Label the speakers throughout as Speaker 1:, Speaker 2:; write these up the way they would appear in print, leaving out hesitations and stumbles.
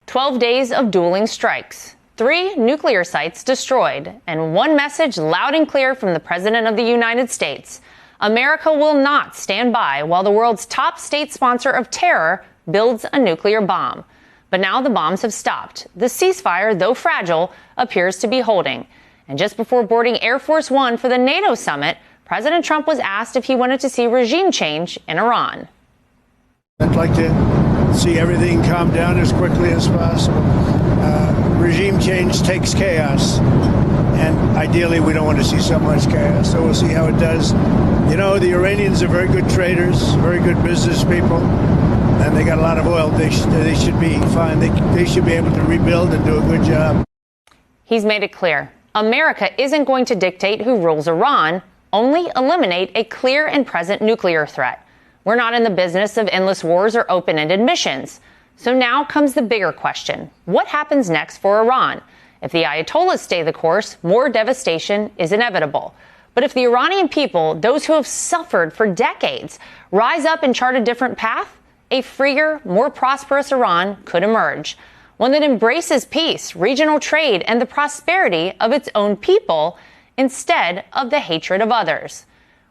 Speaker 1: 12 days of dueling strikes, 3 nuclear sites destroyed, and one message loud and clear from the President of the United States. America will not stand by while the world's top state sponsor of terror builds a nuclear bomb. But now the bombs have stopped. The ceasefire, though fragile, appears to be holding. And just before boarding Air Force One for the NATO summit, President Trump was asked if he wanted to see regime change in Iran.
Speaker 2: I'd like to see everything calm down as quickly as possible. Regime change takes chaos, and ideally we don't want to see so much chaos, so we'll see how it does. You know, the Iranians are very good traders, very good business people, and they got a lot of oil. They should be fine. They should be able to rebuild and do a good job.
Speaker 1: He's made it clear. America isn't going to dictate who rules Iran, only eliminate a clear and present nuclear threat. We're not in the business of endless wars or open-ended missions. So now comes the bigger question. What happens next for Iran? If the Ayatollahs stay the course, more devastation is inevitable. But if the Iranian people, those who have suffered for decades, rise up and chart a different path, a freer, more prosperous Iran could emerge. One that embraces peace, regional trade, and the prosperity of its own people instead of the hatred of others.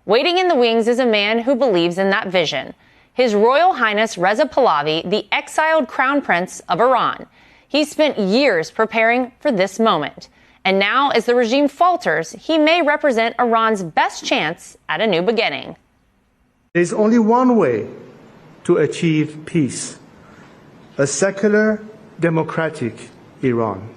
Speaker 1: Waiting in the wings is a man who believes in that vision. His Royal Highness Reza Pahlavi, the exiled crown prince of Iran. He spent years preparing for this moment. And now, as the regime falters, he may represent Iran's best chance at a new beginning.
Speaker 3: There's only one way to achieve peace: a secular, democratic Iran.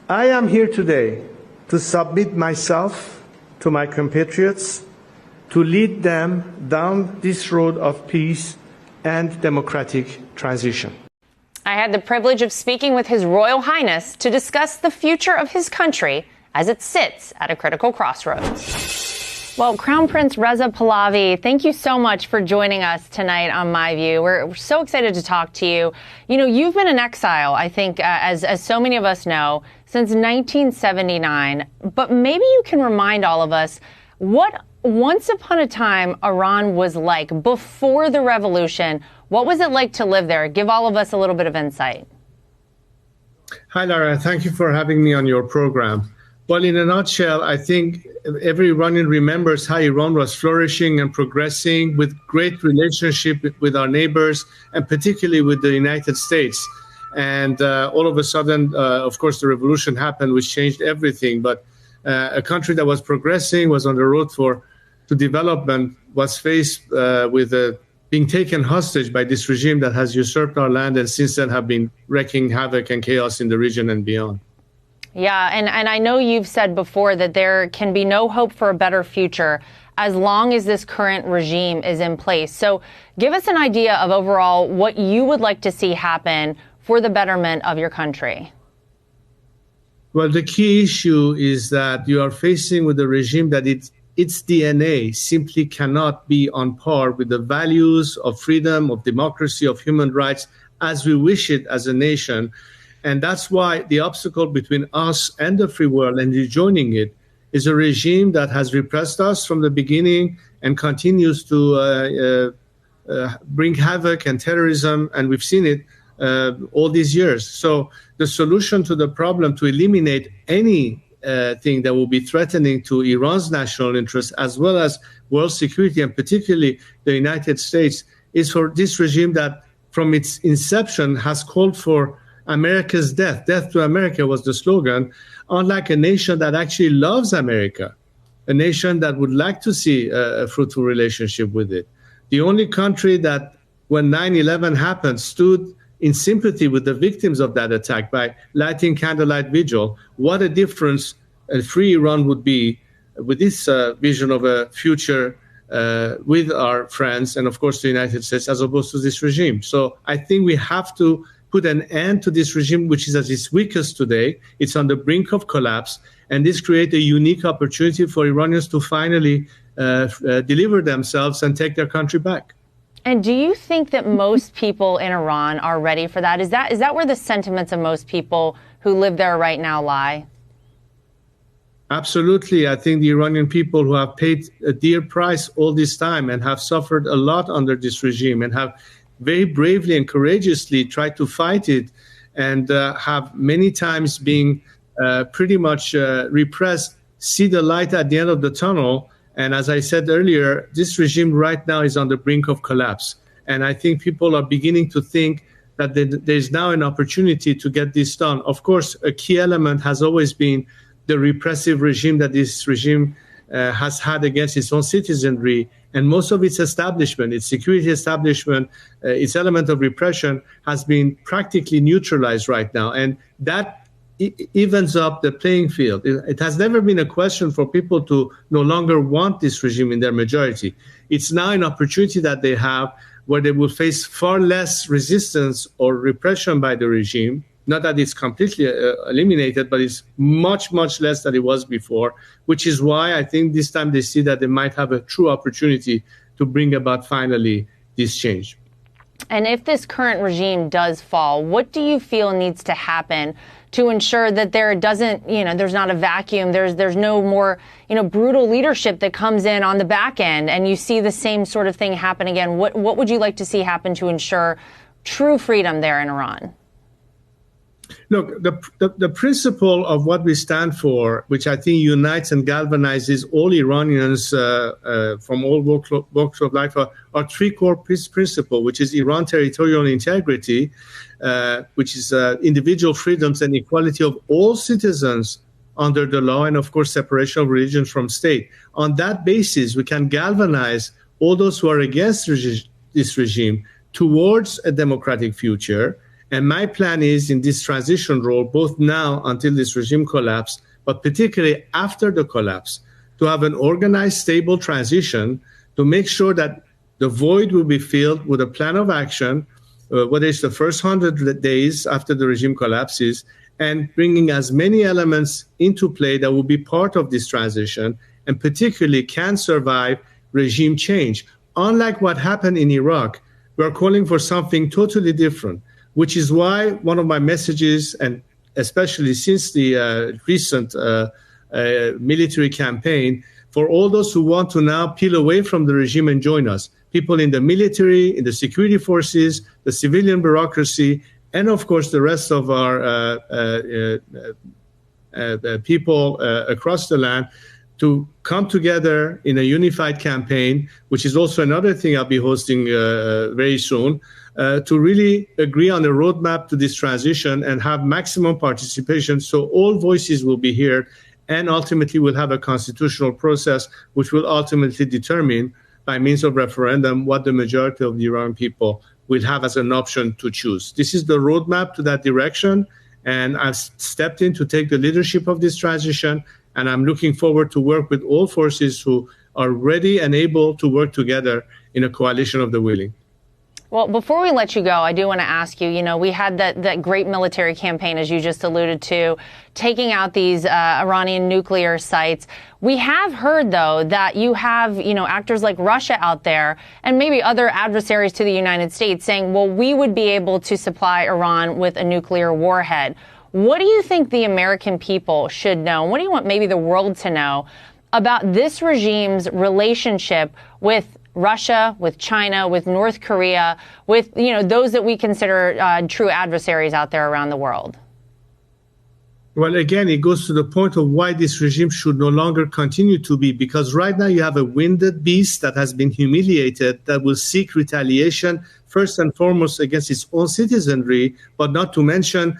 Speaker 3: I am here today to submit myself to my compatriots, to lead them down this road of peace and democratic transition.
Speaker 1: I had the privilege of speaking with His Royal Highness to discuss the future of his country as it sits at a critical crossroads. Well, Crown Prince Reza Pahlavi, thank you so much for joining us tonight on My View. We're so excited to talk to you. You know, you've been in exile, I think, as so many of us know, since 1979. But maybe you can remind all of us what once upon a time Iran was like before the revolution. What was it like to live there? Give all of us a little bit of insight.
Speaker 4: Hi, Lara. Thank you for having me on your program. Well, in a nutshell, I think every Iranian remembers how Iran was flourishing and progressing with great relationship with our neighbors, and particularly with the United States. And all of a sudden, of course, the revolution happened, which changed everything. But a country that was progressing, was on the road to development, was faced with being taken hostage by this regime that has usurped our land, and since then have been wreaking havoc and chaos in the region and beyond.
Speaker 1: Yeah, and I know you've said before that there can be no hope for a better future as long as this current regime is in place. So give us an idea of overall what you would like to see happen for the betterment of your country.
Speaker 4: Well, the key issue is that you are facing with a regime that its DNA simply cannot be on par with the values of freedom, of democracy, of human rights as we wish it as a nation. And that's why the obstacle between us and the free world and rejoining it is a regime that has repressed us from the beginning and continues to bring havoc and terrorism. And we've seen it all these years. So the solution to the problem, to eliminate any thing that will be threatening to Iran's national interests as well as world security, and particularly the United States, is for this regime that from its inception has called for America's death. Death to America was the slogan, unlike a nation that actually loves America, a nation that would like to see a fruitful relationship with it. The only country that, when 9/11 happened, stood in sympathy with the victims of that attack by lighting candlelight vigil. What a difference a free Iran would be with this vision of a future with our friends and, of course, the United States, as opposed to this regime. So I think we have to put an end to this regime, which is at its weakest today. It's on the brink of collapse. And this creates a unique opportunity for Iranians to finally deliver themselves and take their country back.
Speaker 1: And do you think that most people in Iran are ready for that? Is that where the sentiments of most people who live there right now lie?
Speaker 4: Absolutely. I think the Iranian people who have paid a dear price all this time and have suffered a lot under this regime and have very bravely and courageously tried to fight it and have many times being pretty much repressed, see the light at the end of the tunnel. And as I said earlier, this regime right now is on the brink of collapse. And I think people are beginning to think that there's now an opportunity to get this done. Of course, a key element has always been the repressive regime that this regime has had against its own citizenry, and most of its establishment, its security establishment, its element of repression has been practically neutralized right now. And that evens up the playing field. It has never been a question for people to no longer want this regime in their majority. It's now an opportunity that they have where they will face far less resistance or repression by the regime. Not that it's completely eliminated, but it's much, much less than it was before, which is why I think this time they see that they might have a true opportunity to bring about finally this change.
Speaker 1: And if this current regime does fall, what do you feel needs to happen to ensure that there doesn't, there's not a vacuum, there's no more, brutal leadership that comes in on the back end and you see the same sort of thing happen again? What would you like to see happen to ensure true freedom there in Iran?
Speaker 4: Look, the principle of what we stand for, which I think unites and galvanizes all Iranians from all walks of life, are three core principles, which is Iran territorial integrity, which is individual freedoms and equality of all citizens under the law, and of course separation of religion from state. On that basis, we can galvanize all those who are against this regime towards a democratic future. And my plan is in this transition role, both now until this regime collapse, but particularly after the collapse, to have an organized, stable transition to make sure that the void will be filled with a plan of action, whether it's the first 100 days after the regime collapses, and bringing as many elements into play that will be part of this transition and particularly can survive regime change. Unlike what happened in Iraq, we are calling for something totally different, which is why one of my messages, and especially since the recent military campaign, for all those who want to now peel away from the regime and join us, people in the military, in the security forces, the civilian bureaucracy, and of course the rest of our people across the land, to come together in a unified campaign, which is also another thing I'll be hosting very soon, to really agree on a roadmap to this transition and have maximum participation so all voices will be heard, and ultimately we'll have a constitutional process which will ultimately determine by means of referendum what the majority of the Iranian people will have as an option to choose. This is the roadmap to that direction, and I've stepped in to take the leadership of this transition, and I'm looking forward to work with all forces who are ready and able to work together in a coalition of the willing.
Speaker 1: Well, before we let you go, I do want to ask you, we had that great military campaign, as you just alluded to, taking out these Iranian nuclear sites. We have heard, though, that you have, actors like Russia out there and maybe other adversaries to the United States saying, well, we would be able to supply Iran with a nuclear warhead. What do you think the American people should know? What do you want maybe the world to know about this regime's relationship with Russia, with China, with North Korea, with, those that we consider true adversaries out there around the world?
Speaker 4: Well, again, it goes to the point of why this regime should no longer continue to be, because right now you have a winded beast that has been humiliated, that will seek retaliation first and foremost against its own citizenry, but not to mention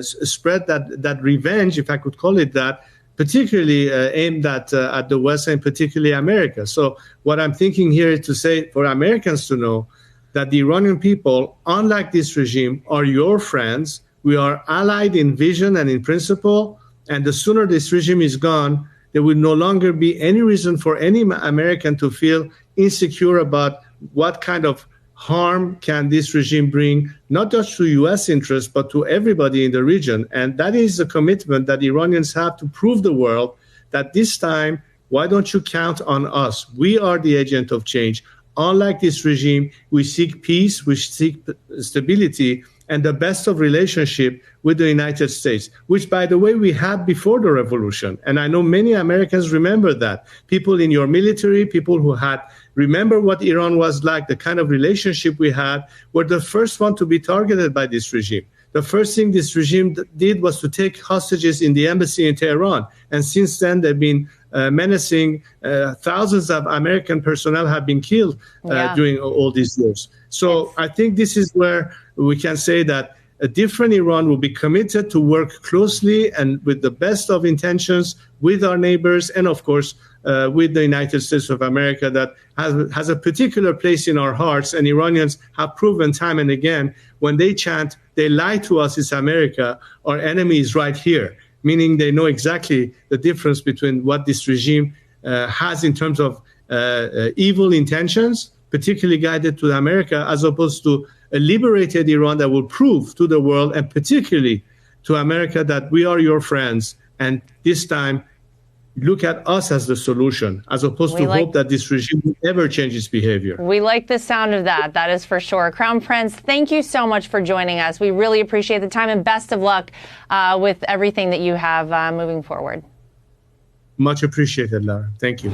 Speaker 4: spread that revenge, if I could call it that, particularly aimed at the West and particularly America. So what I'm thinking here is to say for Americans to know that the Iranian people, unlike this regime, are your friends. We are allied in vision and in principle. And the sooner this regime is gone, there will no longer be any reason for any American to feel insecure about what kind of harm can this regime bring, not just to U.S. interests, but to everybody in the region. And that is the commitment that Iranians have to prove the world that this time, why don't you count on us? We are the agent of change. Unlike this regime, we seek peace, we seek stability, and the best of relationship with the United States, which, by the way, we had before the revolution. And I know many Americans remember that. People in your military, people who had remember what Iran was like, the kind of relationship we had, were the first one to be targeted by this regime. The first thing this regime did was to take hostages in the embassy in Tehran. And since then, they've been menacing. Thousands of American personnel have been killed during all these years. So I think this is where we can say that a different Iran will be committed to work closely and with the best of intentions with our neighbors and, of course, with the United States of America that has a particular place in our hearts. And Iranians have proven time and again, when they chant, they lie to us, it's America, our enemy is right here, meaning they know exactly the difference between what this regime has in terms of evil intentions, particularly guided to America, as opposed to a liberated Iran that will prove to the world, and particularly to America, that we are your friends. And this time, look at us as the solution, as opposed to hope that this regime will ever change its behavior.
Speaker 1: We like the sound of that. That is for sure. Crown Prince, thank you so much for joining us. We really appreciate the time, and best of luck with everything that you have moving forward.
Speaker 4: Much appreciated, Lara. Thank you.